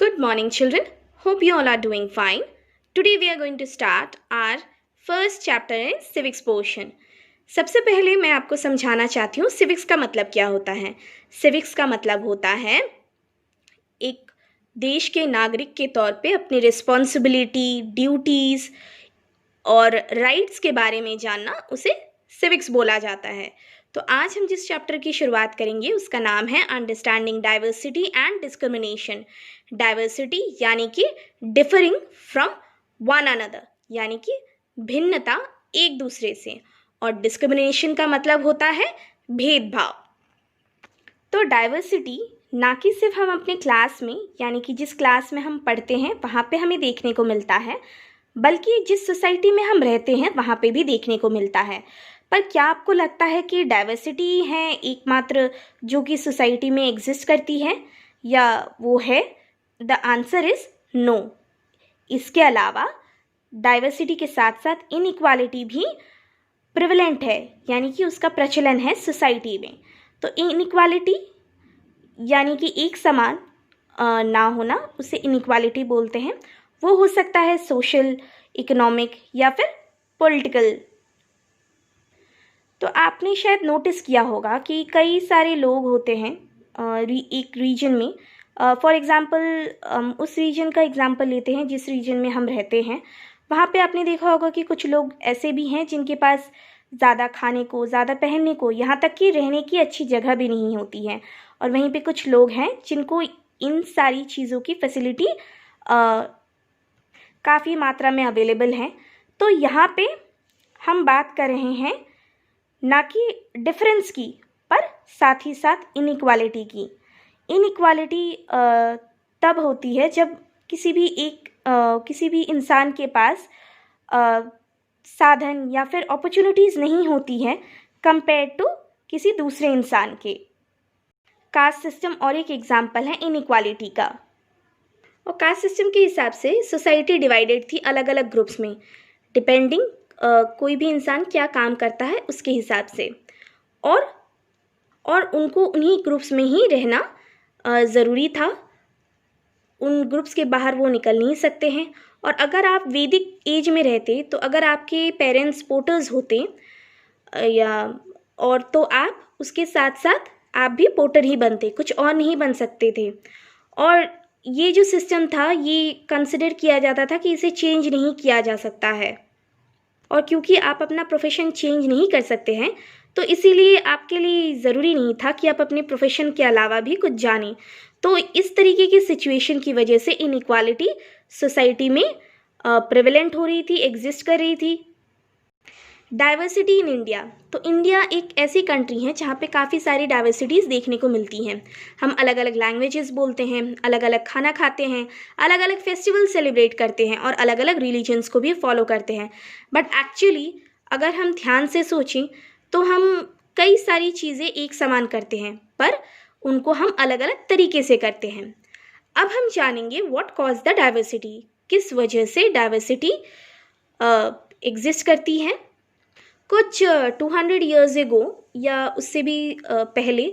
Good morning, children. Hope you all are doing fine. Today we are going to start our first chapter in civics portion. सबसे पहले मैं आपको समझाना चाहती हूँ civics का मतलब क्या होता है. civics का मतलब होता है एक देश के नागरिक के तौर पे अपनी रिस्पॉन्सिबिलिटी, ड्यूटीज़ और राइट्स के बारे में जानना, उसे सिविक्स बोला जाता है. तो आज हम जिस चैप्टर की शुरुआत करेंगे उसका नाम है understanding diversity and discrimination. Diversity यानी कि डिफरिंग फ्रॉम वन अनदर, यानी कि भिन्नता एक दूसरे से, और डिस्क्रिमिनेशन का मतलब होता है भेदभाव. तो डाइवर्सिटी ना कि सिर्फ हम अपने क्लास में, यानी कि जिस क्लास में हम पढ़ते हैं वहाँ पे हमें देखने को मिलता है, बल्कि जिस सोसाइटी में हम रहते हैं वहाँ पे भी देखने को मिलता है. पर क्या आपको लगता है कि डाइवर्सिटी है एकमात्र जो कि सोसाइटी में एग्जिस्ट करती है, या वो है? The answer is no. इसके अलावा डाइवर्सिटी के साथ साथ इनइक्वालिटी भी प्रिवलेंट है, यानी कि उसका प्रचलन है सोसाइटी में. तो इनइक्वालिटी यानी कि एक समान ना होना, उसे इनइक्वालिटी बोलते हैं. वो हो सकता है सोशल, इकोनॉमिक या फिर पॉलिटिकल. तो आपने शायद नोटिस किया होगा कि कई सारे लोग होते हैं एक रीजन में. फॉर एग्ज़ाम्पल उस रीजन का एग्ज़ाम्पल लेते हैं जिस रीजन में हम रहते हैं. वहाँ पे आपने देखा होगा कि कुछ लोग ऐसे भी हैं जिनके पास ज़्यादा खाने को, ज़्यादा पहनने को, यहाँ तक कि रहने की अच्छी जगह भी नहीं होती है. और वहीं पे कुछ लोग हैं जिनको इन सारी चीज़ों की फैसिलिटी काफ़ी मात्रा में अवेलेबल है. तो यहाँ पे हम बात कर रहे हैं ना कि डिफरेंस की, पर साथ ही साथ इनइक्वालिटी की. इनइक्वालिटी तब होती है जब किसी भी इंसान के पास साधन या फिर अपॉर्चुनिटीज़ नहीं होती हैं कंपेयर टू किसी दूसरे इंसान के. कास्ट सिस्टम और एक एग्जाम्पल है इनइक्वालिटी का. और कास्ट सिस्टम के हिसाब से सोसाइटी डिवाइडेड थी अलग अलग ग्रुप्स में, डिपेंडिंग कोई भी इंसान क्या काम करता है उसके हिसाब से. और उनको उन्हीं ग्रुप्स में ही रहना ज़रूरी था. उन ग्रुप्स के बाहर वो निकल नहीं सकते हैं. और अगर आप वैदिक एज में रहते, तो अगर आपके पेरेंट्स पोर्टर्स होते तो आप उसके साथ साथ आप भी पोर्टर ही बनते, कुछ और नहीं बन सकते थे. और ये जो सिस्टम था ये कंसिडर किया जाता था कि इसे चेंज नहीं किया जा सकता है. और क्योंकि आप अपना प्रोफेशन चेंज नहीं कर सकते हैं, तो इसीलिए आपके लिए ज़रूरी नहीं था कि आप अपने प्रोफेशन के अलावा भी कुछ जानें. तो इस तरीके की सिचुएशन की वजह से इनइक्वालिटी सोसाइटी में प्रेवलेंट हो रही थी, एग्जिस्ट कर रही थी. Diversity in India. तो इंडिया एक ऐसी कंट्री है जहाँ पे काफ़ी सारी डाइवर्सिटीज़ देखने को मिलती हैं. हम अलग अलग लैंग्वेजेस बोलते हैं, अलग अलग खाना खाते हैं, अलग अलग फेस्टिवल सेलिब्रेट करते हैं और अलग अलग रिलीजन्स को भी फॉलो करते हैं. बट एक्चुअली अगर हम ध्यान से सोचें तो हम कई सारी चीज़ें एक समान करते हैं, पर उनको हम अलग अलग तरीके से करते हैं. अब हम जानेंगे व्हाट कॉज द डाइवर्सिटी, किस वजह से डाइवर्सिटी एग्जिस्ट करती है. कुछ 200 ईयर्स एगो या उससे भी पहले,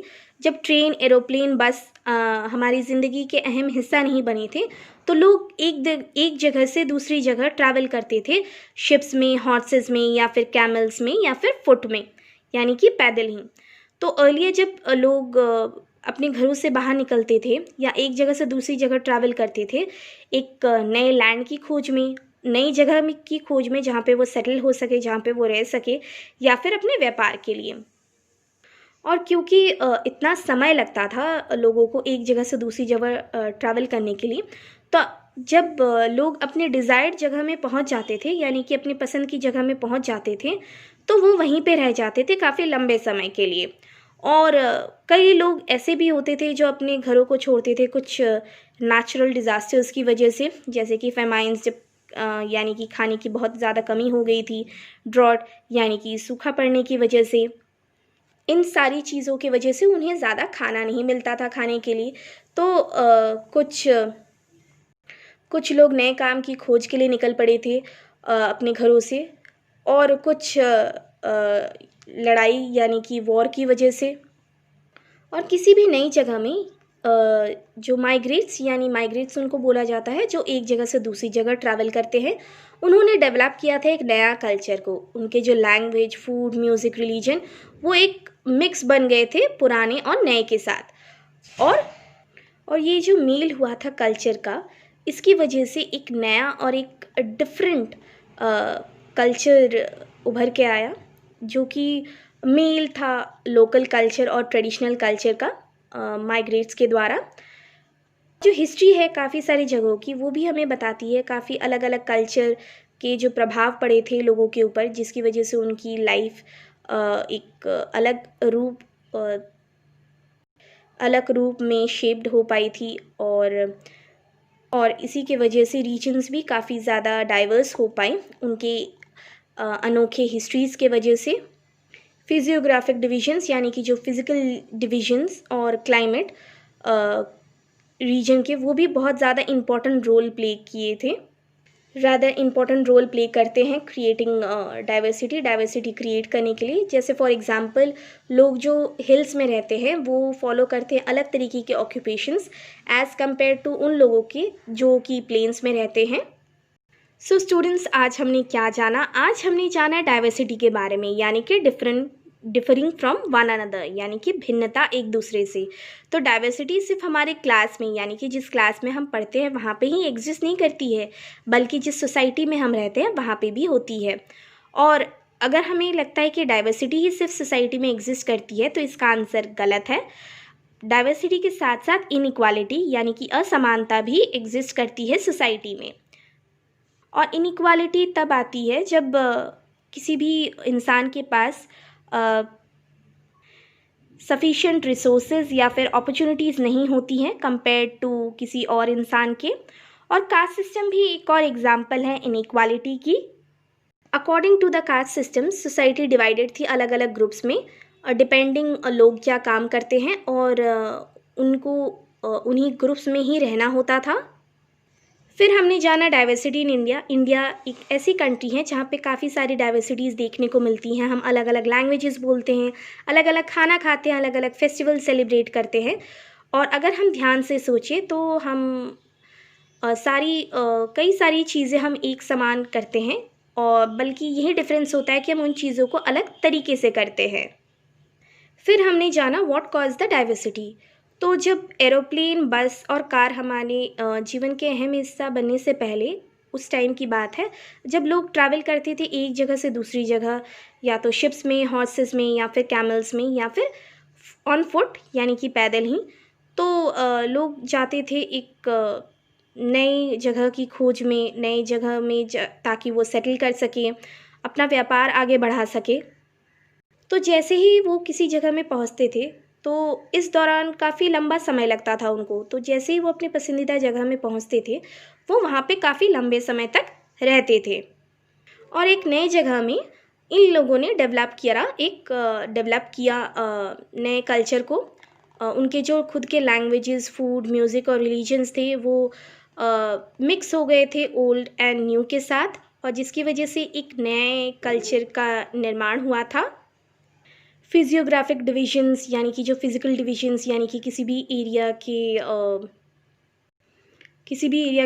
जब ट्रेन, एरोप्लेन, बस हमारी ज़िंदगी के अहम हिस्सा नहीं बने थे, तो लोग एक जगह से दूसरी जगह ट्रैवल करते थे शिप्स में, हॉर्सेस में, या फिर कैमल्स में, या फिर फुट में, यानी कि पैदल ही. तो अर्लियर जब लोग अपने घरों से बाहर निकलते थे या एक जगह से दूसरी जगह ट्रैवल करते थे, एक नए लैंड की खोज में, नई जगह की खोज में जहाँ पे वो सेटल हो सके, जहाँ पे वो रह सके, या फिर अपने व्यापार के लिए. और क्योंकि इतना समय लगता था लोगों को एक जगह से दूसरी जगह ट्रैवल करने के लिए, तो जब लोग अपने डिज़ायर्ड जगह में पहुंच जाते थे, यानी कि अपनी पसंद की जगह में पहुंच जाते थे, तो वो वहीं पे रह जाते थे काफ़ी लंबे समय के लिए. और कई लोग ऐसे भी होते थे जो अपने घरों को छोड़ते थे कुछ नेचुरल डिज़ास्टर्स की वजह से, जैसे कि फेमाइन्स, जब यानी कि खाने की बहुत ज़्यादा कमी हो गई थी, ड्रॉट यानी कि सूखा पड़ने की वजह से. इन सारी चीज़ों की वजह से उन्हें ज़्यादा खाना नहीं मिलता था खाने के लिए. तो कुछ लोग नए काम की खोज के लिए निकल पड़े थे अपने घरों से, और कुछ लड़ाई यानी कि वॉर की वजह से. और किसी भी नई जगह में जो माइग्रेट्स उनको बोला जाता है, जो एक जगह से दूसरी जगह ट्रैवल करते हैं, उन्होंने डेवलप किया था एक नया कल्चर को। उनके जो लैंग्वेज, फूड, म्यूज़िक, रिलीजन, वो एक मिक्स बन गए थे पुराने और नए के साथ। और ये जो मेल हुआ था कल्चर का, इसकी वजह से एक नया और एक डिफरेंट कल्चर उभर के आया, जो कि मेल था लोकल कल्चर और ट्रेडिशनल कल्चर का माइग्रेट्स के द्वारा। जो हिस्ट्री है काफ़ी सारी जगहों की, वो भी हमें बताती है काफ़ी अलग अलग कल्चर के जो प्रभाव पड़े थे लोगों के ऊपर, जिसकी वजह से उनकी लाइफ एक अलग रूप में शेप्ड हो पाई थी। और इसी के वजह से रीजन्स भी काफ़ी ज़्यादा डाइवर्स हो पाए उनके अनोखे हिस्ट्रीज़ के वजह से। फिजियोग्राफिक डिविजन्स यानी कि जो फिज़िकल डिविजन्स और क्लाइमेट रीजन के, वो भी बहुत ज़्यादा इम्पॉर्टेंट रोल प्ले करते हैं क्रिएटिंग डाइवर्सिटी क्रिएट करने के लिए। जैसे फॉर एग्जांपल, लोग जो हिल्स में रहते हैं वो फॉलो करते हैं अलग तरीके के ऑक्यूपेशंस एज़ कम्पेयर टू उन लोगों के जो कि प्लेन्स में रहते हैं। सो स्टूडेंट्स, आज हमने क्या जाना? आज हमने जाना डाइवर्सिटी के बारे में, यानी कि डिफरिंग फ्रॉम वन अनदर, यानी कि भिन्नता एक दूसरे से। तो डाइवर्सिटी सिर्फ हमारे क्लास में, यानी कि जिस क्लास में हम पढ़ते हैं वहाँ पे ही एग्जिस्ट नहीं करती है, बल्कि जिस सोसाइटी में हम रहते हैं वहाँ पे भी होती है। और अगर हमें लगता है कि डाइवर्सिटी ही सिर्फ सोसाइटी में एग्जिस्ट करती है, तो इसका आंसर गलत है। डाइवर्सिटी के साथ साथ इनइक्वालिटी यानी कि असमानता भी एग्जिस्ट करती है सोसाइटी में। और इनइक्वालिटी तब आती है जब किसी भी इंसान के पास सफिशिएंट रिसोर्सेज या फिर अपॉर्चुनिटीज़ नहीं होती हैं कंपेयर टू किसी और इंसान के। और कास्ट सिस्टम भी एक और एग्जांपल है इनइक्वालिटी की। According to the caste system, society divided थी अलग अलग ग्रुप्स में, डिपेंडिंग लोग क्या काम करते हैं, और उनको उन्हीं ग्रुप्स में ही रहना होता था। फिर हमने जाना डाइवर्सिटी इन इंडिया। इंडिया एक ऐसी कंट्री है जहाँ पे काफ़ी सारी डाइवर्सिटीज़ देखने को मिलती हैं। हम अलग अलग लैंग्वेजेस बोलते हैं, अलग अलग खाना खाते हैं, अलग अलग फेस्टिवल सेलिब्रेट करते हैं। और अगर हम ध्यान से सोचें तो हम कई सारी चीज़ें हम एक समान करते हैं, और बल्कि यही डिफरेंस होता है कि हम उन चीज़ों को अलग तरीके से करते हैं। फिर हमने जाना व्हाट कॉज द डाइवर्सिटी। तो जब एरोप्लेन, बस और कार हमारे जीवन के अहम हिस्सा बनने से पहले, उस टाइम की बात है जब लोग ट्रैवल करते थे एक जगह से दूसरी जगह, या तो शिप्स में, हॉर्सेस में, या फिर कैमल्स में, या फिर ऑन फुट यानी कि पैदल ही। तो लोग जाते थे एक नई जगह की खोज में, नई जगह में ताकि वो सेटल कर सकें, अपना व्यापार आगे बढ़ा सके। तो जैसे ही वो किसी जगह में पहुंचते थे, तो इस दौरान काफ़ी लंबा समय लगता था उनको। तो जैसे ही वो अपनी पसंदीदा जगह में पहुंचते थे, वो वहाँ पे काफ़ी लंबे समय तक रहते थे। और एक नई जगह में इन लोगों ने डेवलप किया नए कल्चर को। उनके जो खुद के लैंग्वेजेस, फूड, म्यूज़िक और रिलीजन्स थे, वो मिक्स हो गए थे ओल्ड एंड न्यू के साथ, और जिसकी वजह से एक नए कल्चर का निर्माण हुआ था। फिजियोग्राफिक डिविजन्स यानी कि जो फिज़िकल डिविजन्स, यानी कि किसी भी एरिया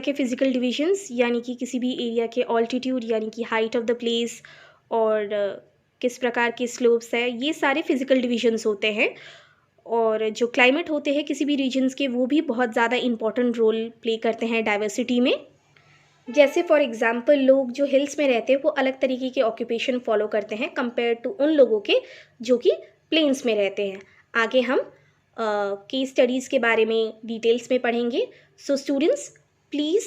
के फिज़िकल डिविजन्स, यानी कि किसी भी एरिया के ऑल्टीट्यूड यानी कि हाइट ऑफ द प्लेस, और किस प्रकार के स्लोप्स है, ये सारे फिज़िकल डिविजन्स होते हैं। और जो क्लाइमेट होते हैं किसी भी रीजन्स के, वो भी बहुत ज़्यादा इम्पॉर्टेंट रोल प्ले करते हैं डाइवर्सिटी में। जैसे फॉर एग्जांपल, लोग जो हिल्स में रहते हैं वो अलग तरीके के ऑक्यूपेशन फॉलो करते हैं कंपेयर टू उन लोगों के जो कि प्लेन्स में रहते हैं। आगे हम केस स्टडीज़ के बारे में डिटेल्स में पढ़ेंगे। So students, please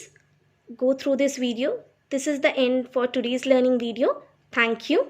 go through this video. This is the end for today's learning video. Thank you.